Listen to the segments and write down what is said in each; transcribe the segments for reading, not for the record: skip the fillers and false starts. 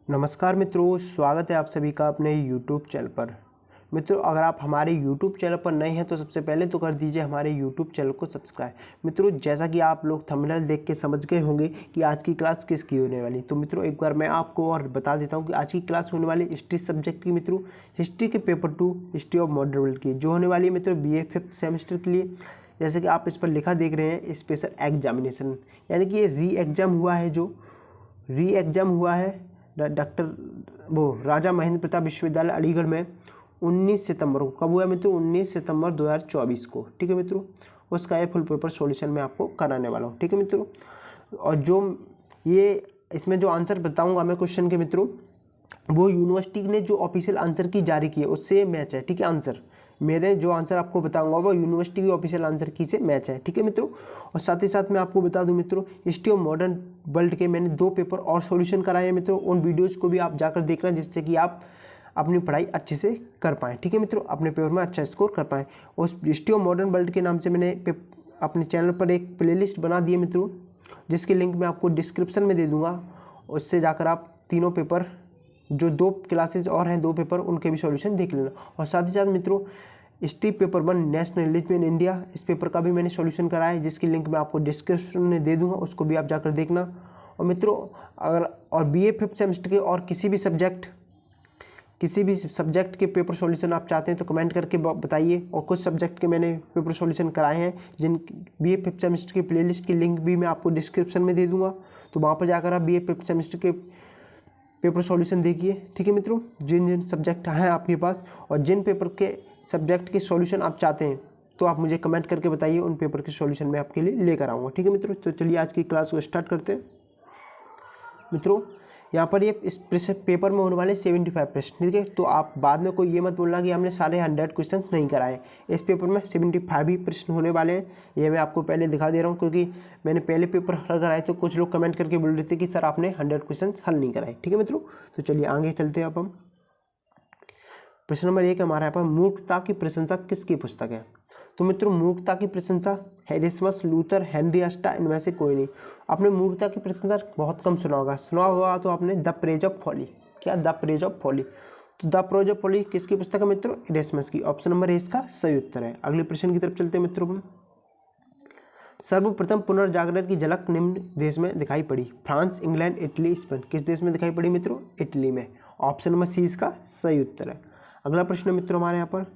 नमस्कार मित्रों, स्वागत है आप सभी का अपने YouTube चैनल पर। मित्रों, अगर आप हमारे YouTube चैनल पर नए हैं तो सबसे पहले तो कर दीजिए हमारे YouTube चैनल को सब्सक्राइब। मित्रों, जैसा कि आप लोग थंबनेल देख के समझ गए होंगे कि आज की क्लास किसकी होने वाली, तो मित्रों एक बार मैं आपको और बता देता हूं कि आज की क्लास होने वाली हिस्ट्री सब्जेक्ट की। मित्रों, हिस्ट्री के paper 2 history of modern world की जो होने वाली है मित्रों BA 5th सेमेस्टर के लिए। जैसे कि आप इस पर लिखा देख रहे हैं स्पेशल एग्जामिनेशन, यानी कि ये री एग्ज़ाम हुआ है राजा महेंद्र प्रताप विश्वविद्यालय अलीगढ़ में 19 सितंबर को। कब हुआ मित्रों? 19 सितंबर 2024 को। ठीक है मित्रों, उसका ये फुल पेपर सॉल्यूशन मैं आपको कराने वाला हूँ। ठीक है मित्रों, और जो ये इसमें जो आंसर बताऊंगा मैं क्वेश्चन के मित्रों, वो यूनिवर्सिटी ने जो ऑफिशियल आंसर की जारी की है उससे मैच है। ठीक है, आंसर मेरे जो आंसर आपको बताऊंगा वो यूनिवर्सिटी की ऑफिशियल आंसर की से मैच है। ठीक है मित्रों, और साथ ही साथ मैं आपको बता दूं मित्रों, हिस्ट्री ऑफ मॉडर्न वर्ल्ड के मैंने 2 पेपर और सॉल्यूशन कराए हैं मित्रों। उन वीडियोज़ को भी आप जाकर देखना जिससे कि आप अपनी पढ़ाई अच्छे से कर पाएँ। ठीक है मित्रों, अपने पेपर में अच्छा स्कोर कर पाएँ। उस हिस्ट्री ऑफ मॉडर्न वर्ल्ड के नाम से मैंने अपने चैनल पर एक प्लेलिस्ट बना दी है मित्रों, जिसकी लिंक मैं आपको डिस्क्रिप्शन में दे दूँगा। उससे जाकर आप तीनों पेपर, जो 2 क्लासेज और हैं 2 पेपर, उनके भी सॉल्यूशन देख लेना। और साथ ही साथ मित्रों history paper 1 nationalism in India, इस पेपर का भी मैंने सॉल्यूशन कराया है, जिसकी लिंक मैं आपको डिस्क्रिप्शन में दे दूंगा, उसको भी आप जाकर देखना। और मित्रों अगर BA 5th सेमेस्टर के और किसी भी सब्जेक्ट के पेपर सॉल्यूशन आप चाहते हैं तो कमेंट करके बताइए। और कुछ सब्जेक्ट के मैंने पेपर सॉल्यूशन कराए हैं जिन BA 5th सेमेस्टर की प्लेलिस्ट की लिंक भी मैं आपको डिस्क्रिप्शन में दे दूँगा, तो वहाँ पर जाकर आप BA 5th सेमेस्टर के पेपर सॉल्यूशन देखिए। ठीक है मित्रों, जिन जिन सब्जेक्ट हैं आपके पास और जिन पेपर के सब्जेक्ट के सॉल्यूशन आप चाहते हैं तो आप मुझे कमेंट करके बताइए, उन पेपर के सॉल्यूशन मैं आपके लिए लेकर आऊँगा। ठीक है मित्रों, तो चलिए आज की क्लास को स्टार्ट करते हैं। मित्रों यहाँ पर ये इस पेपर में होने वाले 75 प्रश्न। ठीक है, तो आप बाद में कोई ये मत बोलना कि हमने सारे 100 क्वेश्चन नहीं कराए। इस पेपर में 75 ही प्रश्न होने वाले हैं, ये मैं आपको पहले दिखा दे रहा हूँ, क्योंकि मैंने पहले पेपर हल कराए तो कुछ लोग कमेंट करके बोल रहे थे कि सर आपने 100 क्वेश्चन हल नहीं कराए। ठीक है मित्रों, तो चलिए आगे चलते हैं। अब हम प्रश्न नंबर 1 हमारा यहाँ पर, मूर्खता की प्रशंसा किसकी पुस्तक है? तो मित्रों मूर्खता की प्रशंसा एरिस्टमस, लूथर, हेनरी अस्टा, इनमें से कोई नहीं। आपने मूर्खता की प्रशंसा बहुत कम सुना होगा तो आपने द प्रेज ऑफ फॉली। क्या? The praise of folly. तो द प्रेज ऑफ फॉली किसकी पुस्तक है मित्रों? एरिस्टमस की। ऑप्शन नंबर ए इसका सही उत्तर है। अगले प्रश्न की तरफ चलते हैं मित्रों। सर्वप्रथम पुनर्जागरण की झलक निम्न देश में दिखाई पड़ी? France, England, Italy, Spain. किस देश में दिखाई पड़ी मित्रों? इटली में। ऑप्शन नंबर सी इसका सही उत्तर है। अगला प्रश्न मित्रों हमारे यहाँ पर,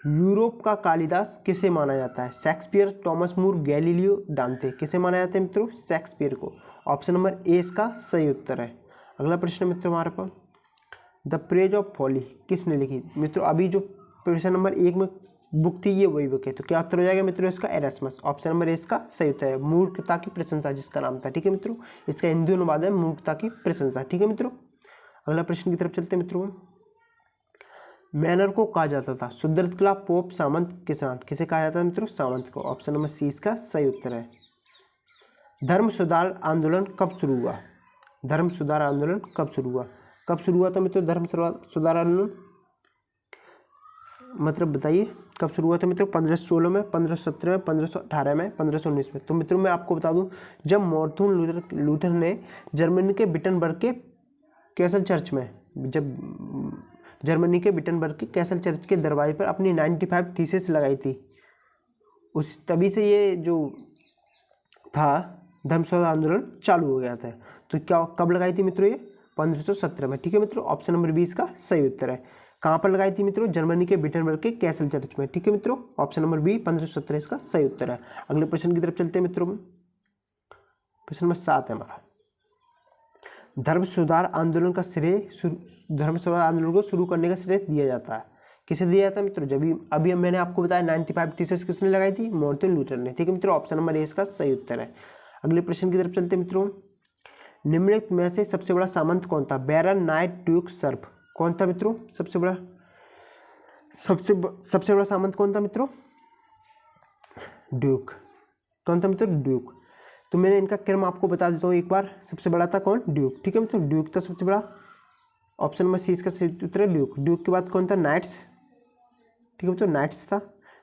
यूरोप का कालिदास किसे माना जाता है? शेक्सपियर, थॉमस मोर, गैलीलियो, दांते। किसे माना जाता है मित्रों? शेक्सपियर को। ऑप्शन नंबर ए इसका सही उत्तर है। अगला प्रश्न मित्रों हमारे पास, द प्रेज ऑफ फॉली किसने लिखी? मित्रों अभी जो प्रश्न नंबर 1 में बुक थी ये वही बुक है, तो क्या उत्तर हो जाएगा मित्रों इसका? एरास्मस। ऑप्शन नंबर ए इसका सही उत्तर है। मूर्खता की प्रशंसा जिसका नाम था। ठीक है मित्रों, इसका हिंदी अनुवाद है मूर्खता की प्रशंसा। ठीक है मित्रों, अगला प्रश्न की तरफ चलते हैं मित्रों। मैनर को कहा जाता था? सुदृढ़ किला, पोप, सामंत, किसान। किसे कहा जाता है मित्रों? सामंत को। ऑप्शन नंबर सी इसका सही उत्तर है। धर्म सुधार आंदोलन कब शुरू हुआ? धर्म सुधार आंदोलन कब शुरू हुआ? कब शुरू हुआ था मित्रों धर्म सुधार आंदोलन? मतलब बताइए कब शुरू हुआ था मित्रों? 1516 में, 1517 में, 1518 में, 1519 में। तो मित्रों मैं आपको बता दूं, जब मार्टिन लूथर ने जर्मनी के विटनबर्ग के कैसल चर्च में, जर्मनी के विटनबर्ग के कैसल चर्च के दरवाजे पर अपनी 95 थीसिस लगाई थी, उस तभी से ये जो था धर्म सुधार आंदोलन चालू हो गया था। तो क्या कब लगाई थी मित्रों? ये 1517 में। ठीक है मित्रों, ऑप्शन नंबर 20 का सही उत्तर है। कहाँ पर लगाई थी मित्रों? जर्मनी के विटनबर्ग के कैसल चर्च में। ठीक है मित्रों, ऑप्शन नंबर बी 1517 इसका सही उत्तर है। अगले प्रश्न की तरफ चलते हैं मित्रों। प्रश्न नंबर 7 है हमारा, धर्म सुधार आंदोलन का श्रेय, धर्म सुधार आंदोलन को शुरू करने का श्रेय दिया जाता है? किसे दिया जाता है मित्रों? जब अभी मैंने आपको बताया 95 थीसिस किसने लगाई थी? मार्टिन लूथर ने। ठीक है मित्रों, ऑप्शन नंबर ए इसका सही उत्तर है। अगले प्रश्न की तरफ चलते हैं मित्रों। निम्नलिखित में से सबसे बड़ा सामंत कौन था? बैरन, नाइट, ड्यूक, सर्फ। कौन था मित्रों सबसे बड़ा सामंत कौन था मित्रों? ड्यूक। कौन था मित्रों? ड्यूक। तो मैंने इनका क्रम आपको बता देता हूँ एक बार। सबसे बड़ा था कौन? ड्यूक। ठीक है मित्रों, ड्यूक था सबसे बड़ा। ऑप्शन नंबर सी इसका सही उत्तर है, ड्यूक। ड्यूक के बाद कौन था? नाइट्स। ठीक है मित्रों, नाइट्स था।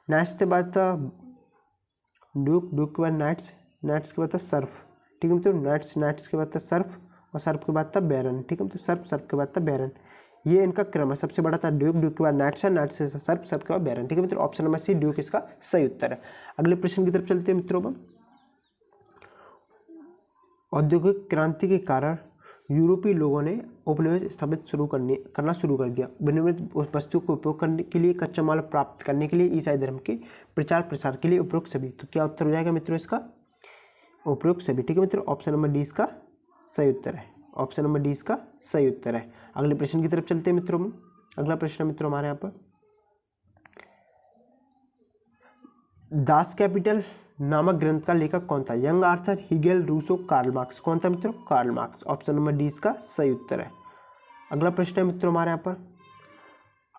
नाइट्स के बाद था ड्यूक, ड्यूक के बाद नाइट्स, नाइट्स के बाद था सर्फ। ठीक है मित्रों, नाइट्स के बाद था सर्फ, और सर्प के बाद था बैरन, ठीक है। तो सर्प के बाद था बैरन, ये इनका क्रम है। सबसे बड़ा था ड्यूक, ड्यूक के बाद नाइटसर, नाइटसर से सर्प के बाद बैरन, ठीक है मित्रों। ऑप्शन नंबर सी ड्यूक इसका सही उत्तर है। अगले प्रश्न की तरफ चलते हैं मित्रों। औद्योगिक क्रांति के कारण यूरोपीय लोगों ने उपनिवेश स्थापित करना शुरू कर दिया। विनिर्मित वस्तु को उपयोग करने के लिए, कच्चा माल प्राप्त करने के लिए, ईसाई धर्म के प्रचार प्रसार के लिए, उपरोक्त सभी। तो क्या उत्तर हो जाएगा मित्रों इसका? उपरोक्त सभी, ठीक है मित्रों। ऑप्शन नंबर डी इसका सही उत्तर है। ऑप्शन नंबर डी इसका सही उत्तर है। अगले प्रश्न की तरफ चलते हैं मित्रों। अगला प्रश्न मित्रों हमारे यहाँ पर, दास कैपिटल नामक ग्रंथ का लेखक कौन था? Young Arthur, Hegel, Rousseau, Karl Marx. कौन था मित्रों? Karl Marx. Option number D इसका सही उत्तर है। अगला प्रश्न है मित्रों हमारे यहाँ पर,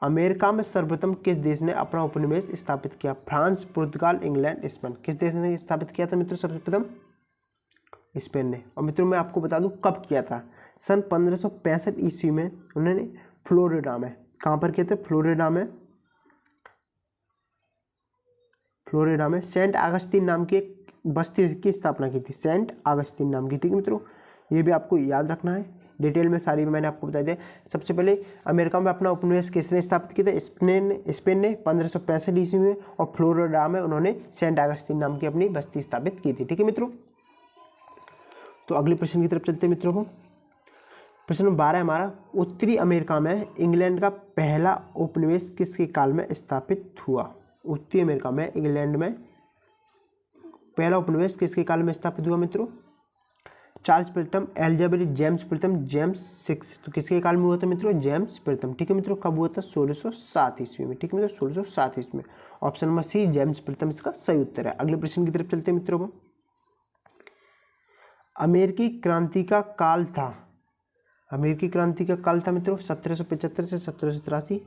अमेरिका में सर्वप्रथम किस देश ने अपना उपनिवेश स्थापित किया? फ्रांस, पुर्तगाल, इंग्लैंड, स्पेन। किस देश ने स्थापित किया था मित्रों सबसे प्रथम? स्पेन ने। और मित्रों मैं आपको बता दूं कब किया था। सन 1565 ईस्वी में उन्होंने फ्लोरिडा में, कहाँ पर किए थे? फ्लोरिडा में सेंट अगस्तीन नाम की एक बस्ती की स्थापना की थी, सेंट अगस्तीन नाम की, ठीक है मित्रों। ये भी आपको याद रखना है, डिटेल में सारी मैंने आपको बता दिया। सबसे पहले अमेरिका में अपना उपनिवेश किसने स्थापित किया था? स्पेन ने 1565 ईस्वी में, और फ्लोरिडा में उन्होंने सेंट अगस्तीन नाम की अपनी बस्ती स्थापित की थी, ठीक है मित्रों। तो अगले प्रश्न की तरफ चलते हैं मित्रों को। प्रश्न नंबर 12 हमारा, उत्तरी अमेरिका में इंग्लैंड का पहला उपनिवेश किसके काल में स्थापित हुआ? उत्तरी अमेरिका में इंग्लैंड में पहला उपनिवेश किसके काल में स्थापित हुआ मित्रों? चार्ल्स प्रथम, एलिजाबेथ, जेम्स प्रथम, जेम्स 6। तो किसके काल में हुआ था मित्रों? जेम्स प्रथम, ठीक है मित्रों। कब हुआ था? 1607 ईस्वी में, ठीक है मित्रों, 1607 ईस्वी में। ऑप्शन नंबर सी जेम्स प्रथम इसका सही उत्तर है। अगले प्रश्न की तरफ चलते हैं मित्रों को। अमेरिकी क्रांति का काल था, अमेरिकी क्रांति का काल था मित्रों 1775 से 1783,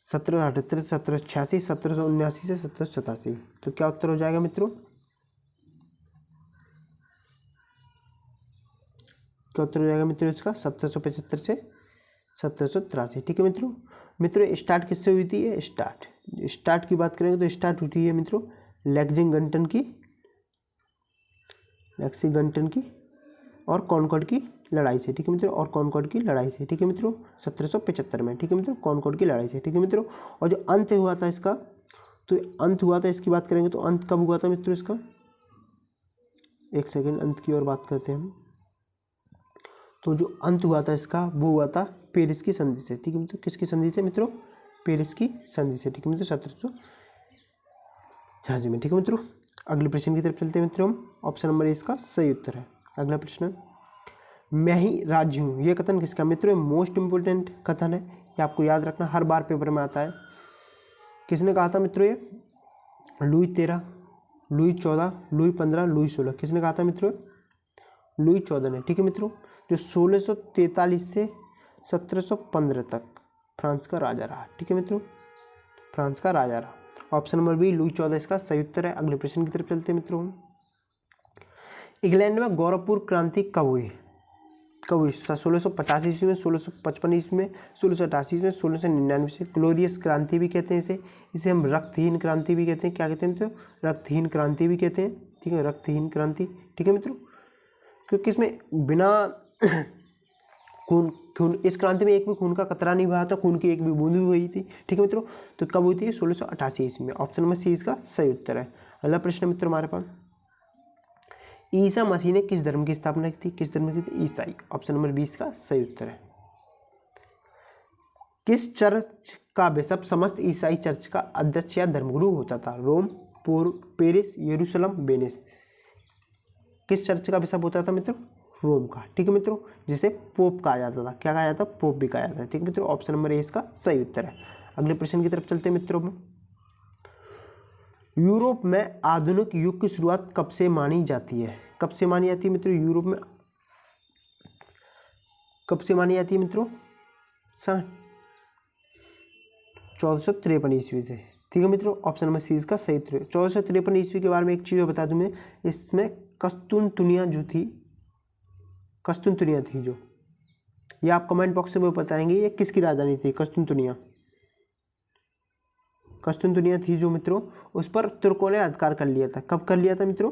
1778 से 1786, 1779 से 1787। तो क्या उत्तर हो जाएगा मित्रों? क्या उत्तर हो जाएगा मित्रों इसका? 1775 से 1783, ठीक है मित्रों। मित्रों स्टार्ट किससे हुई थी? ये स्टार्ट की बात करेंगे तो स्टार्ट हुई है मित्रों लेक्सिंगटन की और कॉनकॉर्ड की लड़ाई से, ठीक है मित्रों, और कॉनकॉर्ड की लड़ाई से, ठीक है मित्रों, 1775 में, ठीक है मित्रों, कॉनकॉर्ड की लड़ाई से, ठीक है मित्रों। और जो अंत हुआ था इसका, तो अंत हुआ था इसकी बात करेंगे तो अंत कब हुआ था मित्रों इसका? एक सेकेंड, अंत की और बात करते हैं हम। तो जो अंत हुआ था इसका वो हुआ था पेरिस की संधि से, ठीक है मित्रों। किसकी संधि से मित्रों? पेरिस की संधि से, ठीक है मित्रों, 1786 में, ठीक है मित्रों। अगले प्रश्न की तरफ चलते हैं मित्रों हम। ऑप्शन नंबर इसका सही उत्तर है। अगला प्रश्न, मैं ही राज्य हूँ, ये कथन किसका मित्रों? मोस्ट इंपोर्टेंट कथन है, ये आपको याद रखना, हर बार पेपर में आता है। किसने कहा था मित्रों? ये लुई 13, लुई 14, लुई 15, लुई 16। किसने कहा था मित्रों? लुई 14 ने, ठीक है मित्रों, जो 1643 से 1715 तक फ्रांस का राजा रहा, ठीक है मित्रों, फ्रांस का राजा रहा। ऑप्शन नंबर बी लुई 14 इसका सही उत्तर है। अगले प्रश्न की तरफ चलते हैं मित्रों। इंग्लैंड में गौरवपूर्ण क्रांति कब हुई? 1650 ईस्वी में, 1655 ईस्वी में, 1688 ईस्वी में, 1699 से। ग्लोरियस क्रांति भी कहते हैं इसे हम रक्तहीन क्रांति भी कहते हैं। क्या कहते हैं मित्रों? रक्तहीन क्रांति भी कहते हैं, ठीक है, रक्तहीन क्रांति, ठीक है मित्रों, क्योंकि इसमें बिना खून इस क्रांति में एक भी खून का कतरा नहीं बहा था, खून की एक भी बूंद भी हुई थी, ठीक है मित्रों। तो कब हुई थी? 1688 ईस्वी में। ऑप्शन नंबर सी इसका सही उत्तर है। अगला प्रश्न मित्रों हमारे पास, ईसा मसीह ने किस धर्म की स्थापना की थी? किस धर्म की थी? ईसाई। ऑप्शन नंबर 20 का सही उत्तर है। किस चर्च का बिशप समस्त ईसाई चर्च का अध्यक्ष या धर्मगुरु होता था? रोम, पेरिस, यरूशलेम, वेनिस। किस चर्च का बिशप होता था मित्रों? रोम का, ठीक है मित्रों, जिसे पोप कहा जाता था। क्या कहा जाता? पोप भी कहा जाता है, ठीक है मित्रों। ऑप्शन नंबर ए इसका सही उत्तर है। अगले प्रश्न की तरफ चलते हैं मित्रों। यूरोप में आधुनिक युग की शुरुआत कब से मानी जाती है? कब से मानी जाती है मित्रों? यूरोप में कब से मानी जाती है मित्रों? सन 1453 ईस्वी से, ठीक है मित्रों। ऑप्शन नंबर सी इसका सही उत्तर है। 1453 ईस्वी के बारे में एक चीज़ बता दूं मैं, इसमें कस्तुनतुनिया थी जो, ये आप कमेंट बॉक्स में बताएंगे ये किसकी राजधानी थी? कस्तुनतुनिया थी जो मित्रों, उस पर तुर्कों ने अधिकार कर लिया था। कब कर लिया था मित्रों?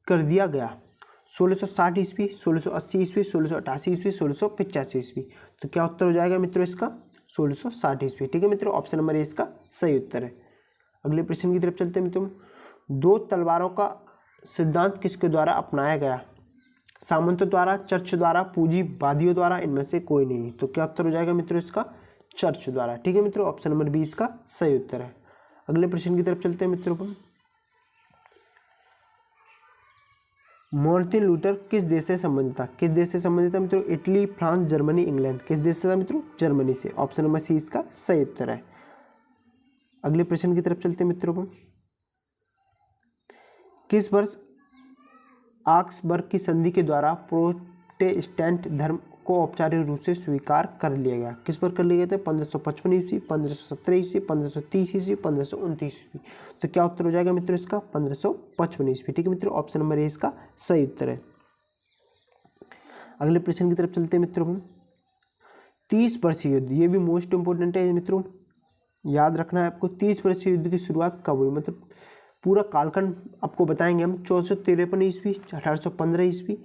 कर दिया गया? 1660 ईस्वी, 1680 ईस्वी, 1688 ईस्वी, 1685 ईस्वी। तो क्या उत्तर हो जाएगा मित्रों इसका? 1660 ईस्वी। ठीक है मित्रों, ऑप्शन नंबर ए इसका सही उत्तर है। अगले प्रश्न की तरफ चलते हैं मित्रों। दो तलवारों का सिद्धांत किसके द्वारा अपनाया गया? सामंतों द्वारा, चर्च द्वारा, पूंजीवादियों द्वारा, इनमें से कोई नहीं। तो क्या उत्तर हो जाएगा मित्रों इसका? चर्च द्वारा। ठीक है मित्रों, ऑप्शन नंबर बी इसका सही उत्तर है। अगले प्रश्न की तरफ चलते हैं मित्रों। मार्टिन लूथर किस देश से संबंधित था? किस देश से संबंधित था मित्रों? Italy, France, Germany, England. किस देश से था मित्रों? जर्मनी से। ऑप्शन नंबर सी इसका सही उत्तर है। अगले प्रश्न की तरफ चलते हैं मित्रों। किस वर्ष ऑक्सबर्ग की संधि के द्वारा प्रोटेस्टेंट धर्म को औपचारिक रूप से स्वीकार कर लिया गया? किस पर कर लिए गए थे? 1555 ईस्वी, 1517 ईस्वी, 1530 ईस्वी, 1529 ईस्वी। तो क्या उत्तर हो जाएगा मित्रों इसका? 1555 ईस्वी। ठीक है मित्रों, ऑप्शन नंबर ए इसका सही उत्तर है। अगले प्रश्न की तरफ चलते हैं मित्रों। 30 वर्षीय युद्ध, ये भी मोस्ट इंपोर्टेंट है मित्रों, याद रखना है आपको। 30 वर्षीय युद्ध की शुरुआत कब हुई? मतलब पूरा कालखंड आपको बताएंगे हम। 1453 ईस्वी, 1815 ईस्वी,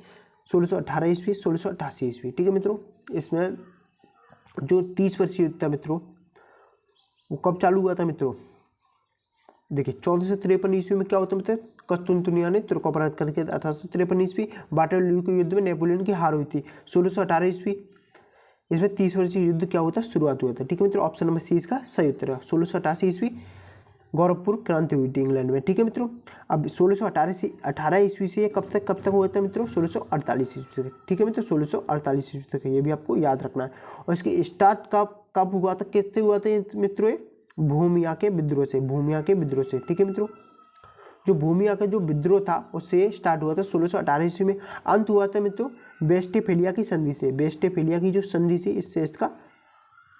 1618 ईस्वी, 1688 ईस्वी। ठीक है मित्रों, इसमें जो 30 वर्षीय युद्ध था मित्रों, वो कब चालू हुआ था मित्रों? देखिए 1453 ईस्वी में क्या होता है मतलब कस्तुनतुनिया ने तुर्कों पर हत्या करके 1853 ईस्वी वाटरलू के युद्ध में नेपोलियन की हार हुई थी। 1618 ईस्वी, इसमें 30 वर्षीय युद्ध क्या हुआ था? शुरुआत हुआ था। ठीक है मित्रों, ऑप्शन नंबर सी इसका सही उत्तर है। 1688 ईस्वी गोरखपुर क्रांति हुई थी इंग्लैंड में। ठीक है मित्रों, अब 1618 ईस्वी से कब तक हुआ था मित्रों? 1648 ईस्वी तक। ठीक है मित्रों, 1648 ईस्वी तक, ये भी आपको याद रखना है। और इसके स्टार्ट कब हुआ था, किससे हुआ था मित्रों? भूमिया के विद्रोह से, भूमिया के विद्रोह से। ठीक है मित्रों, जो भूमिया का जो विद्रोह था उससे स्टार्ट हुआ था 1618 ईस्वी में। अंत हुआ था मित्रों वेस्टफेलिया की संधि से। वेस्टफेलिया की जो संधि थी इससे इसका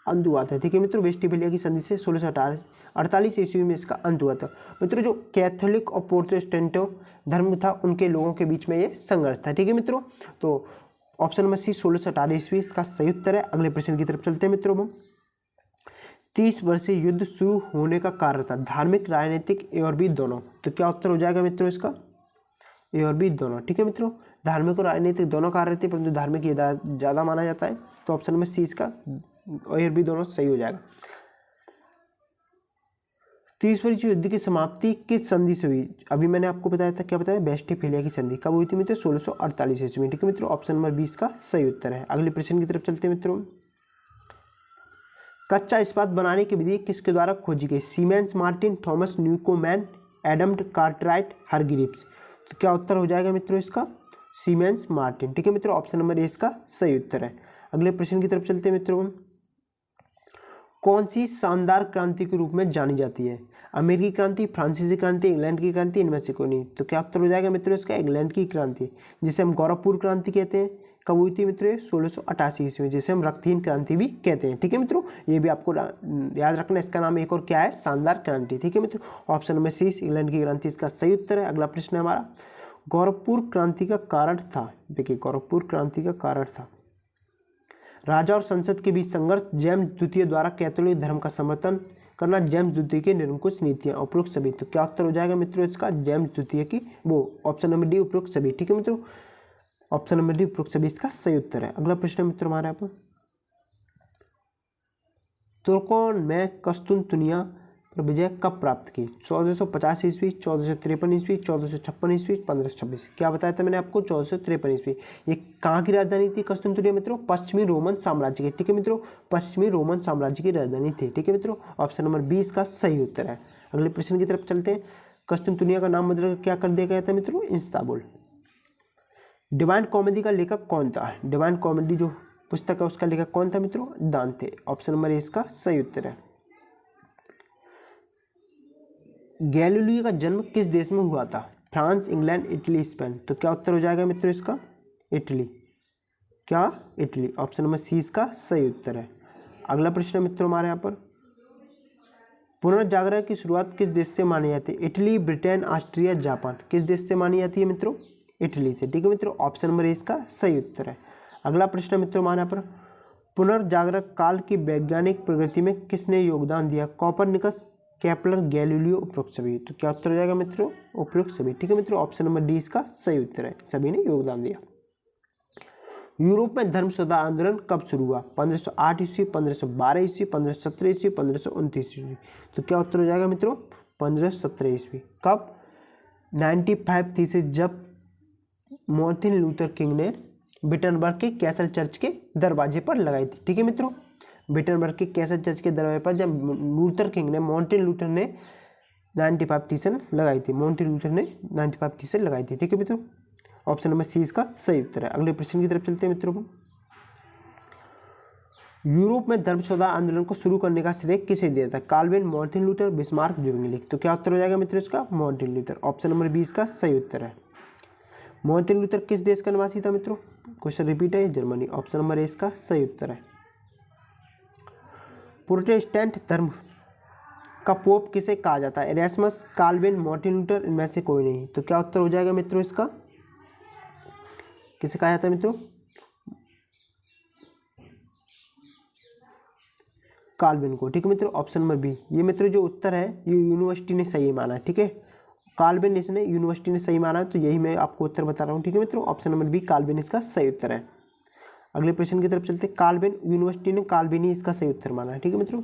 अंत हुआ था। ठीक है मित्रों, वेस्टफेलिया की संधि से 1648 ईस्वी में इसका अंत हुआ था। मित्रों, जो कैथोलिक और प्रोटेस्टेंट धर्म था उनके लोगों के बीच में ये संघर्ष था। ठीक है मित्रों, तो ऑप्शन नंबर सी 1618 ईस्वी इसका सही उत्तर है। अगले प्रश्न की तरफ चलते हैं मित्रों। 30 वर्षीय युद्ध शुरू होने का कारण था धार्मिक, राजनीतिक ए और बी दोनों। तो क्या उत्तर हो जाएगा मित्रों इसका? ए और बी दोनों। ठीक है मित्रों, धार्मिक और राजनीतिक दोनों कारण थे, परंतु धार्मिक ज़्यादा माना जाता है। तो ऑप्शन नंबर सी इसका ए और बी दोनों सही हो जाएगा। 30 वर्षीय युद्ध की समाप्ति किस संधि से हुई? अभी मैंने आपको बताया था, क्या बताया? वेस्टफेलिया की संधि। कब हुई थी मित्रों? 1648 ईस्वी में। ठीक है मित्रों, ऑप्शन नंबर 20 का सही उत्तर है। अगले प्रश्न की तरफ चलते हैं मित्रों। कच्चा इस्पात बनाने की विधि किसके द्वारा खोजी गई? Siemens, Martin, Thomas Newcomen, Adam Cartwright, Hargreaves. तो क्या उत्तर हो जाएगा मित्रों इसका? Siemens Martin. ठीक है मित्रों, ऑप्शन नंबर ए इसका सही उत्तर है। अगले प्रश्न की तरफ चलते हैं मित्रों। कौन सी शानदार क्रांति के रूप में जानी जाती है? अमेरिकी क्रांति, फ्रांसीसी क्रांति, इंग्लैंड की क्रांति, इनमें से कोई नहीं। तो क्या उत्तर हो जाएगा मित्रों इसका? इंग्लैंड की क्रांति, जिसे हम गोरखपुर क्रांति कहते हैं। कब हुई थी मित्रों? 1688 ईस्वी में, जिसे हम रक्तहीन क्रांति भी कहते हैं। ठीक है मित्रों, ये भी आपको याद रखना। इसका नाम एक और क्या है? शानदार क्रांति। ठीक है मित्रों, ऑप्शन नंबर सी इंग्लैंड की क्रांति इसका सही उत्तर है। अगला प्रश्न है हमारा, गोरखपुर क्रांति का कारण था। देखिए, गोरखपुर क्रांति का कारण था राजा और संसद के बीच संघर्ष, जेम्स द्वितीय द्वारा कैथोलिक धर्म का समर्थन करना, जेम्स द्वितीय की निरंकुश नीतियां, उपरोक्त सभी। तो क्या उत्तर हो जाएगा मित्रों इसका? जेम्स द्वितीय की ऑप्शन नंबर डी उपरोक्त सभी। ठीक है मित्रों, ऑप्शन नंबर डी उपरोक्त सभी इसका सही उत्तर है। अगला प्रश्न मित्रों हमारे यहाँ पर, तुर्कों में कस्तुनतुनिया पर विजय कब प्राप्त की? 1450 ईस्वी, 1453 ईस्वी, 1456 ईस्वी, 1526। क्या बताया था मैंने आपको? 1453 ईस्वी। ये कहाँ की राजधानी थी कस्तुनतुनिया मित्रों? पश्चिमी रोमन साम्राज्य की। ठीक है मित्रों, पश्चिमी रोमन साम्राज्य की राजधानी थी। ठीक है मित्रों, ऑप्शन नंबर 20 का सही उत्तर है। अगले प्रश्न की तरफ चलते हैं। कस्तुनतुनिया का नाम बदलकर क्या कर दिया गया था मित्रों? इस्तांबुल। डिवाइन कॉमेडी का लेखक कौन था? डिवाइन कॉमेडी जो पुस्तक है उसका लेखक कौन था मित्रों? दांते। ऑप्शन नंबर ए इसका सही उत्तर है। गैलीलियो का जन्म किस देश में हुआ था? France, England, Italy, Spain. तो क्या उत्तर हो जाएगा मित्रों इसका? इटली। क्या? इटली। ऑप्शन नंबर सी इसका सही उत्तर है। अगला प्रश्न मित्रों हमारे यहाँ पर, पुनर्जागरण की शुरुआत किस देश से मानी जाती है? Italy, Britain, Austria, Japan. किस देश से मानी जाती है मित्रों? इटली से। ठीक है मित्रों, ऑप्शन नंबर ए इसका सही उत्तर है। अगला प्रश्न मित्रों हमारे यहाँ पर, पुनर्जागरण काल की वैज्ञानिक प्रगति में किसने योगदान दिया? कोपरनिकस, केपलर, गैलीलियो, उपरोक्त सभी। तो क्या उत्तर हो जाएगा मित्रों? उपरोक्त सभी। ठीक है मित्रों, ऑप्शन नंबर डी इसका सही उत्तर है, सभी ने योगदान दिया। यूरोप में धर्म सुधार आंदोलन कब शुरू हुआ? 1508 ईस्वी, 1512 ईस्वी, 1517 ईस्वी, 1529 ईस्वी। तो क्या उत्तर हो जाएगा मित्रों? 1517 ईस्वी। कब? 95 थीसिस जब मार्टिन लूथर किंग ने विटनबर्ग के कैसल चर्च के दरवाजे पर लगाई थी। ठीक है मित्रों, विटनबर्ग के कैसल चर्च के दरवाजे पर जब लूथर किंग ने, मार्टिन लूथर ने 95 थीसिस लगाई थी, मार्टिन लूथर ने 95 थीसिस लगाई थी। ठीक है मित्रों, ऑप्शन नंबर सी इसका सही उत्तर है। अगले प्रश्न की तरफ चलते हैं मित्रों। यूरोप में धर्म सुधार आंदोलन को शुरू करने का श्रेय किसे दिया था? Calvin, Martin Luther, Bismarck, Zwingli. तो क्या उत्तर हो जाएगा मित्रों इसका? Martin Luther. Option number B इसका सही उत्तर है। मार्टिन लूथर किस देश का निवासी था मित्रों? क्वेश्चन रिपीट है, जर्मनी। ऑप्शन नंबर ए इसका सही उत्तर है। प्रोटेस्टेंट धर्म का पोप किसे कहा जाता है? इरेस्मस, काल्विन, मार्टिन लूथर, इनमें से कोई नहीं। तो क्या उत्तर हो जाएगा मित्रों इसका? किसे कहा जाता है मित्रों? काल्विन को। ठीक है मित्रों, ऑप्शन नंबर बी। ये मित्रों जो उत्तर है ये यूनिवर्सिटी ने सही माना है। ठीक है, काल्विन इसने यूनिवर्सिटी ने सही माना है, तो यही मैं आपको उत्तर बता रहा हूँ। ठीक है मित्रों, ऑप्शन नंबर बी काल्विन इसका सही उत्तर है। अगले प्रश्न की तरफ चलते हैं। काल्विन, यूनिवर्सिटी ने काल्विन ही इसका सही उत्तर माना है। ठीक है मित्रों,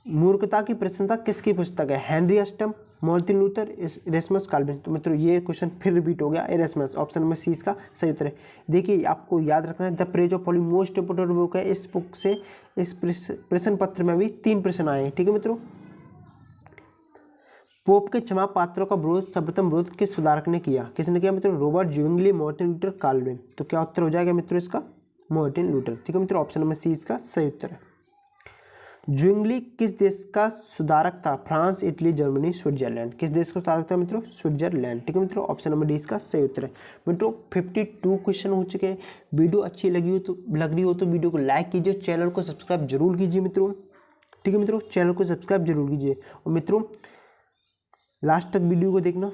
मूर्खता की प्रशंसा किसकी पुस्तक है? हेनरी अष्टम, मार्टिन लूथर, इरेस्मस, काल्विन। तो मित्रों ये क्वेश्चन फिर रिपीट हो गया, इरेस्मस। ऑप्शन नंबर सी इसका सही उत्तर है। देखिए आपको याद रखना है, the praise of poly most important book है। इस बुक से इस प्रश्न पत्र में भी 3 प्रश्न आए हैं। ठीक है मित्रों, पोप के क्षमा पात्रों का विरोध सर्वप्रथम विरोध किस सुधारक ने किया? किसने किया मित्रों? Robert, Zwingli, Martin Luther, Calvin. तो क्या उत्तर हो जाएगा मित्रों इसका? Martin Luther. ठीक है मित्रों, ऑप्शन नंबर सी इसका सही उत्तर है। ज्विंगली किस देश का सुधारक था? France, Italy, Germany, Switzerland. किस देश का सुधारक था मित्रों? स्विट्जरलैंड। ठीक है मित्रों, ऑप्शन नंबर डी इसका सही उत्तर है। मित्रों 52 क्वेश्चन हो चुके हैं। वीडियो अच्छी लग रही हो तो वीडियो को लाइक कीजिए, चैनल को सब्सक्राइब जरूर कीजिए मित्रों। ठीक है मित्रों, चैनल को सब्सक्राइब जरूर कीजिए और मित्रों लास्ट तक वीडियो को देखना,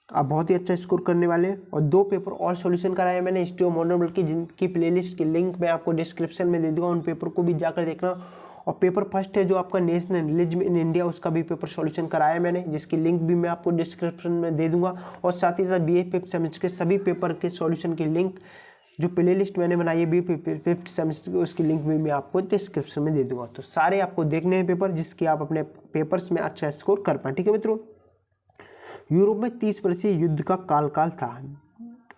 आप बहुत ही अच्छा स्कोर करने वाले हैं। और 2 पेपर और सॉल्यूशन कराए मैंने हिस्ट्री और मॉडर्न वर्ल्ड की, जिनकी प्लेलिस्ट की लिंक मैं आपको डिस्क्रिप्शन में दे दूंगा, उन पेपर को भी जाकर देखना। और पेपर फर्स्ट है जो आपका नेशनल रिलीजन इन इंडिया, उसका भी पेपर सॉल्यूशन कराया मैंने, जिसकी लिंक भी मैं आपको डिस्क्रिप्शन में दे दूंगा। और साथ ही साथ BA 5th सेमेस्टर के सभी पेपर के सॉल्यूशन की लिंक, जो प्ले लिस्ट मैंने बनाई है BA 5th सेमेस्टर की, उसकी लिंक भी मैं आपको डिस्क्रिप्शन में दे दूंगा। तो सारे आपको देखने हैं पेपर, जिसके आप अपने पेपर्स में अच्छा स्कोर कर पाएँ। ठीक है मित्रों, यूरोप में 30 वर्षीय युद्ध का काल था।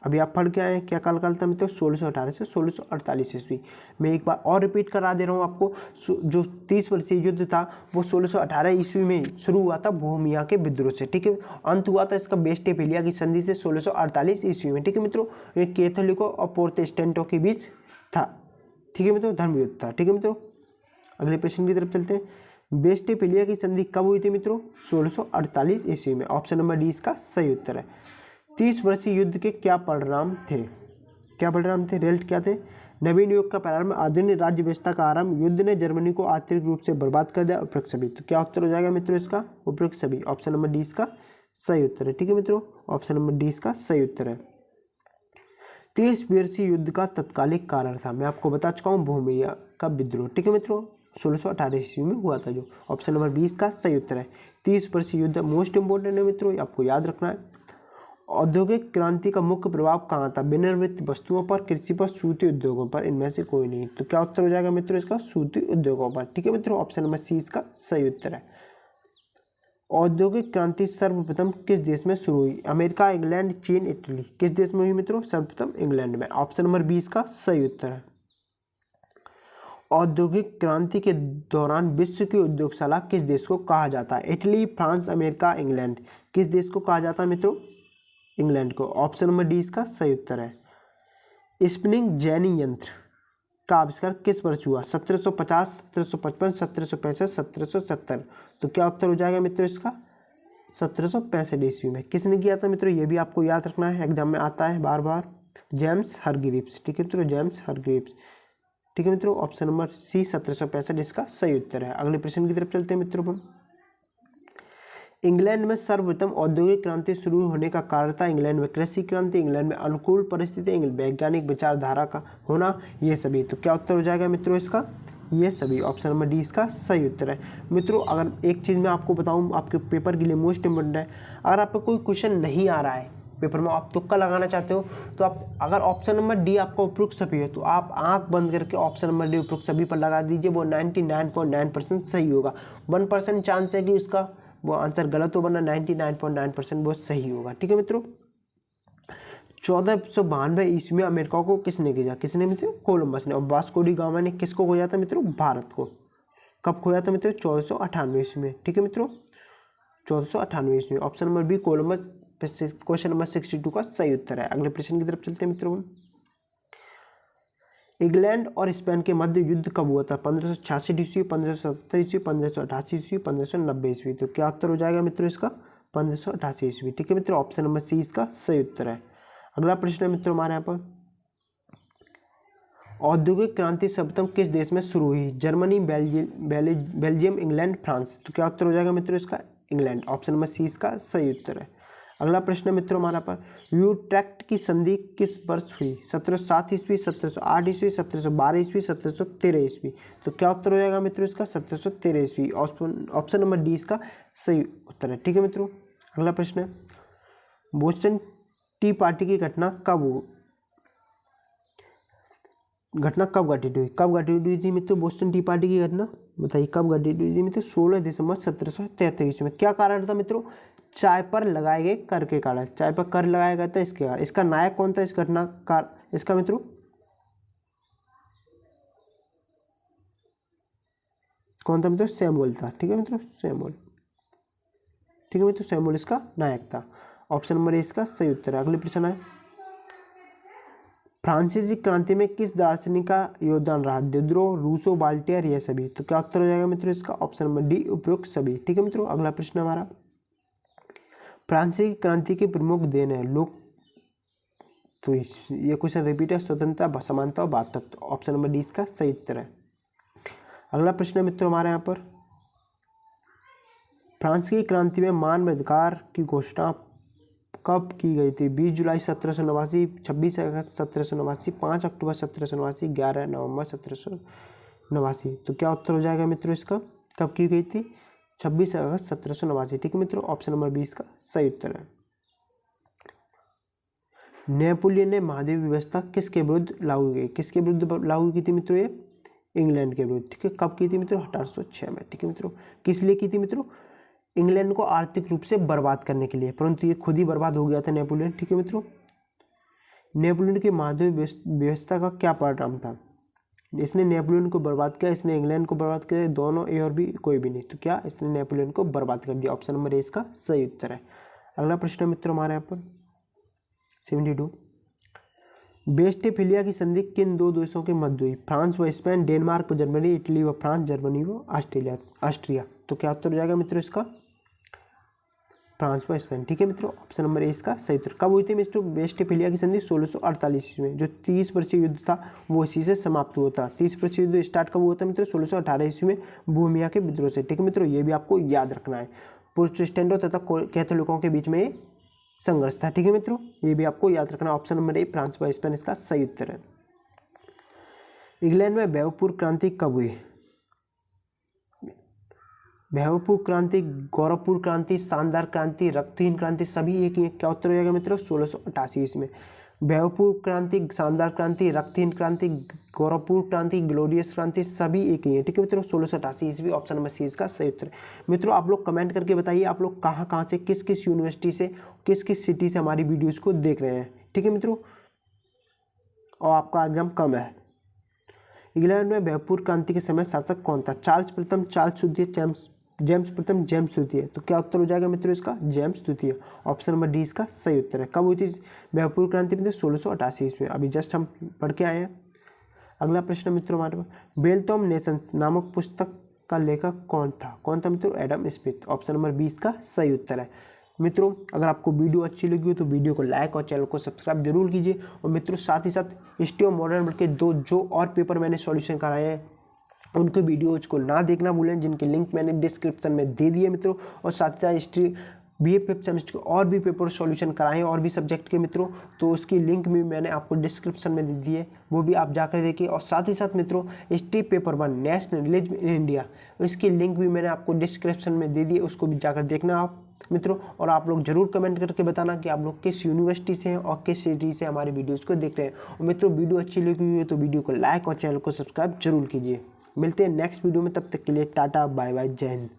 अभी आप पढ़ के आए क्या काल था मित्रों? 1618 से 1648 ईस्वी। मैं एक बार और रिपीट करा दे रहा हूँ आपको, जो 30 वर्षीय युद्ध था वो 1618 ईस्वी में शुरू हुआ था बोहेमिया के विद्रोह से। ठीक है, अंत हुआ था इसका वेस्टफैलिया की संधि से 1648 ईस्वी में। ठीक है मित्रों, ये कैथोलिकों और प्रोटेस्टेंटों के बीच था। ठीक है मित्रों, धर्म युद्ध था। ठीक है मित्रों, अगले प्रश्न की तरफ चलते हैं। वेस्टफैलिया की संधि कब हुई थी मित्रों? 1648 ईस्वी में। ऑप्शन नंबर डी इसका सही उत्तर है। 30 वर्षीय युद्ध के क्या परिणाम थे? रिजल्ट क्या थे? नवीन युग का प्रारंभ, आधुनिक राज्य व्यवस्था का आरंभ, युद्ध ने जर्मनी को आर्थिक रूप से बर्बाद कर दिया, उपरोक्त सभी। तो क्या उत्तर हो जाएगा मित्रों इसका? उपरोक्त सभी। ऑप्शन नंबर डी इसका सही उत्तर है। ठीक है मित्रों, ऑप्शन नंबर डी इसका सही उत्तर है। 30 वर्षीय युद्ध का तत्कालिक कारण था, मैं आपको बता चुका हूँ, बोहेमिया का विद्रोह। ठीक है मित्रों, 1618 ईस्वी में हुआ था जो। ऑप्शन नंबर 20 का सही उत्तर है। 30 वर्षीय युद्ध मोस्ट इंपोर्टेंट है मित्रों, आपको याद रखना है। औद्योगिक क्रांति का मुख्य प्रभाव कहाँ था? विनिर्मित वस्तुओं पर, कृषि पर, सूती उद्योगों पर, इनमें से कोई नहीं। तो क्या उत्तर हो जाएगा मित्रों इसका? सूती उद्योगों पर। ठीक है मित्रों, ऑप्शन नंबर सी इसका सही उत्तर है। औद्योगिक क्रांति सर्वप्रथम किस देश में शुरू हुई? अमेरिका, इंग्लैंड, चीन, इटली। किस देश में हुई मित्रों? सर्वप्रथम इंग्लैंड में। ऑप्शन नंबर 20 का सही उत्तर है। औद्योगिक क्रांति के दौरान विश्व की उद्योगशाला किस देश को कहा जाता है? Italy, France, America, England. किस देश को कहा जाता है मित्रों? इंग्लैंड को। ऑप्शन नंबर डी इसका सही उत्तर है। स्पिनिंग जेनी यंत्र का आविष्कार किस वर्ष हुआ? 1750, 1755, 1765, 1770। तो क्या उत्तर हो जाएगा मित्रों इसका? 1765 ईस्वी में। किसने किया था मित्रों? ये भी आपको याद रखना है, एग्जाम में आता है बार बार। James Hargreaves. ठीक है मित्रों, जेम्स हरग्रीव्स। ठीक है मित्रों, ऑप्शन नंबर सी 1765 इसका सही उत्तर है। अगले प्रश्न की तरफ चलते हैं मित्रों हम। इंग्लैंड में सर्वप्रथम औद्योगिक क्रांति शुरू होने का कारण था इंग्लैंड में कृषि क्रांति, इंग्लैंड में अनुकूल परिस्थिति, वैज्ञानिक विचारधारा का होना, ये सभी। तो क्या उत्तर हो जाएगा मित्रों इसका? ये सभी। ऑप्शन नंबर डी इसका सही उत्तर है। मित्रों अगर एक चीज़ मैं आपको बताऊं आपके पेपर के लिए मोस्ट इम्पोर्टेंट है, अगर आपको कोई क्वेश्चन नहीं आ रहा है पेपर में, आप तुक्का लगाना चाहते हो, तो आप अगर ऑप्शन नंबर डी आपका उपरोक्त सभी है तो आप आंख बंद करके ऑप्शन नंबर डी उपरोक्त सभी पर लगा दीजिए, वो 99.9% सही होगा। 1% चांस है कि उसका वो आंसर गलत हो, वरना 99.9% वो सही होगा। ठीक है मित्रों। 1492 ईस्वी में अमेरिका को किसने भेजा? किसने में से? कोलंबस ने। और वास्को डी गामा ने किसको खोजा था मित्रों? भारत को। कब खोया था मित्रों? 1498 ईस्वी में। ठीक है मित्रों, 1498 ईस्वी। Option number B Columbus question number 62 का सही उत्तर है। अगले प्रश्न की तरफ चलते हैं मित्रों। इंग्लैंड और स्पेन के मध्य युद्ध कब हुआ था? 1566 ईस्वी, 1577 ईस्वी, 1588 ईस्वी, 1590 ईस्वी। तो क्या उत्तर हो जाएगा मित्रों इसका? 1588 ईस्वी। ठीक है मित्रों, ऑप्शन नंबर सी इसका सही उत्तर है। अगला प्रश्न है मित्रों हमारे यहाँ पर, औद्योगिक क्रांति सर्वप्रथम किस देश में शुरू हुई? Germany, Belgium, England, France. तो क्या उत्तर हो जाएगा मित्रों इसका? इंग्लैंड। ऑप्शन नंबर सी इसका सही उत्तर है। अगला प्रश्न है मित्रों हमारा पर, यूट्रेक्ट की संधि किस वर्ष हुई? 1707 ईस्वी, 1708 ईस्वी, 1712 ईस्वी, 1713 ईस्वी। तो क्या उत्तर हो जाएगा मित्रों इसका? 1713 ईस्वी। ऑप्शन नंबर डी इसका सही उत्तर है। ठीक है मित्रों। अगला प्रश्न है, बोस्टन टी पार्टी की घटना कब घटित हुई? कब घटित हुई थी मित्रों बोस्टन टी पार्टी की घटना? बताइए कब घटित हुई थी मित्रों? 16 दिसंबर 1773 ईस्वी में। क्या कारण था मित्रों? चाय पर लगाए गए कर के कारण। चाय पर कर लगाया गया था इसके कारण। इसका नायक कौन था इस घटना का? इसका मित्रों कौन था मित्रों? सैमुअल था। ठीक है मित्रों, सैमुअल। ठीक है मित्रों, सैमुअल इसका नायक था। ऑप्शन नंबर ए इसका सही उत्तर है। अगले प्रश्न है, फ्रांसीसी क्रांति में किस दार्शनिक का योगदान रहा? दिदरो, रूसो, वाल्टेयर, ये सभी। तो क्या उत्तर हो जाएगा मित्रों इसका? ऑप्शन नंबर डी उपरोक्त सभी। ठीक है मित्रों। अगला प्रश्न हमारा, फ्रांसीसी क्रांति के प्रमुख देन है लोक, तो ये क्वेश्चन रिपीट है, स्वतंत्रता, समानता और भातृत्व। ऑप्शन नंबर डी इसका सही उत्तर है। अगला प्रश्न है मित्रों हमारे यहाँ पर, फ्रांस की क्रांति में मानवाधिकार की घोषणा कब की गई थी? 20 जुलाई 1789, 26 अगस्त 1789, 5 अक्टूबर 1789, 11 नवंबर 1789। तो क्या उत्तर हो जाएगा मित्रों इसका? कब की गई थी? 26 अगस्त 1789। ठीक है मित्रों, ऑप्शन नंबर 20 का सही उत्तर है। नेपोलियन ने महाद्वीप व्यवस्था किसके विरुद्ध लागू की? किसके विरुद्ध लागू की थी मित्रों? ये इंग्लैंड के विरुद्ध। ठीक है, कब की थी मित्रों? 1806 में। ठीक है मित्रों, किस लिए की थी मित्रों? इंग्लैंड को आर्थिक रूप से बर्बाद करने के लिए, परंतु ये खुद ही बर्बाद हो गया था नेपोलियन। ठीक है मित्रों, नेपोलियन की महाद्वीप व्यवस्था का क्या परिणाम था? इसने नेपोलियन को बर्बाद किया, इसने इंग्लैंड को बर्बाद किया, दोनों ए और बी कोई भी नहीं। तो क्या इसने नेपोलियन को बर्बाद कर दिया? ऑप्शन नंबर ए इसका सही उत्तर है। अगला प्रश्न मित्रों हमारे यहाँ पर 72, वेस्टफेलिया की संधि किन दो देशों के मध्य हुई? फ्रांस व स्पेन, डेनमार्क व जर्मनी, इटली व फ्रांस, जर्मनी व ऑस्ट्रिया। तो क्या उत्तर हो जाएगा मित्रों इसका? फ्रांस व स्पेन। ठीक है मित्रों, ऑप्शन नंबर ए इसका सही उत्तर। कब हुई थी मित्रों वेस्टफेलिया की संधि? 1648 में। जो 30 वर्षीय युद्ध था वो इसी से समाप्त हुआ था। 30 वर्षीय युद्ध स्टार्ट कब हुआ था मित्रों? 1618 ईस्वी में बोहेमिया के विद्रोह से। ठीक है मित्रों, ये भी आपको याद रखना है। प्रोटेस्टेंटों तथा कैथोलिकों के बीच में संघर्ष था। ठीक है मित्रों, ये भी आपको याद रखना। ऑप्शन नंबर ए फ्रांस व स्पेन इसका सही उत्तर है। इंग्लैंड में भैरवपुर क्रांति कब हुई? भैरवपुर क्रांति, गौरवपुर क्रांति, शानदार क्रांति, रक्तहीन क्रांति, सभी एक ही। क्या उत्तर हो जाएगा मित्रों? 1688 ईस्वी में। भैरवपुर क्रांति, शानदार क्रांति, रक्तहीन क्रांति, गौरवपुर क्रांति, ग्लोरियस क्रांति, सभी एक ही है। ठीक है मित्रों, 1688 ईस्वी। ऑप्शन नंबर सी इसका सही उत्तर है। मित्रों आप लोग कमेंट करके बताइए आप लोग कहाँ कहाँ से, किस किस यूनिवर्सिटी से, किस किस सिटी से हमारी वीडियोज़ को देख रहे हैं। ठीक है मित्रों, और आपका एग्जाम कम है। इंग्लैंड में भैरवपुर क्रांति के समय शासक कौन था? चार्ल्स प्रथम, चार्ल्स द्वितीय, जेम्स प्रथम, जेम्स द्वितीय। तो क्या उत्तर हो जाएगा मित्रों इसका? जेम्स द्वितीय। ऑप्शन नंबर डी इसका सही उत्तर है। कब हुई थी भैरवपुर क्रांति मित्रों? 1688 ईस्वी में। अभी जस्ट हम पढ़ के आए हैं। अगला प्रश्न मित्रों हमारे पास, वेल्थ ऑफ नेशंस नामक पुस्तक का लेखक कौन था? कौन था मित्रों? Adam Smith. ऑप्शन नंबर 20 का सही उत्तर है। मित्रों अगर आपको वीडियो अच्छी लगी हो तो वीडियो को लाइक और चैनल को सब्सक्राइब जरूर कीजिए। और मित्रों साथ ही साथ हिस्ट्री और मॉडर्न वर्ल्ड के जो और पेपर मैंने सॉल्यूशन कराए हैं उनके वीडियोज को ना देखना भूलें, जिनके लिंक मैंने डिस्क्रिप्शन में दे दिए मित्रों। और साथ ही साथ हिस्ट्री बीए फिफ्थ सेमेस्टर के और भी पेपर सॉल्यूशन कराए हैं और भी सब्जेक्ट के मित्रों, तो उसकी लिंक भी मैंने आपको डिस्क्रिप्शन में दे दी है, वो भी आप जाकर देखिए। और साथ ही साथ मित्रों history paper 1 nationalism in India, इसकी लिंक भी मैंने आपको डिस्क्रिप्शन में दे दी है, उसको भी जाकर देखना आप मित्रों। और आप लोग जरूर कमेंट करके बताना कि आप लोग किस यूनिवर्सिटी से हैं और किस सिटी से हमारे वीडियोज़ को देख रहे हैं। और मित्रों वीडियो अच्छी लगी हुई है तो वीडियो को लाइक और चैनल को सब्सक्राइब जरूर कीजिए। मिलते हैं नेक्स्ट वीडियो में, तब तक के लिए टाटा बाय बाय, जय हिंद।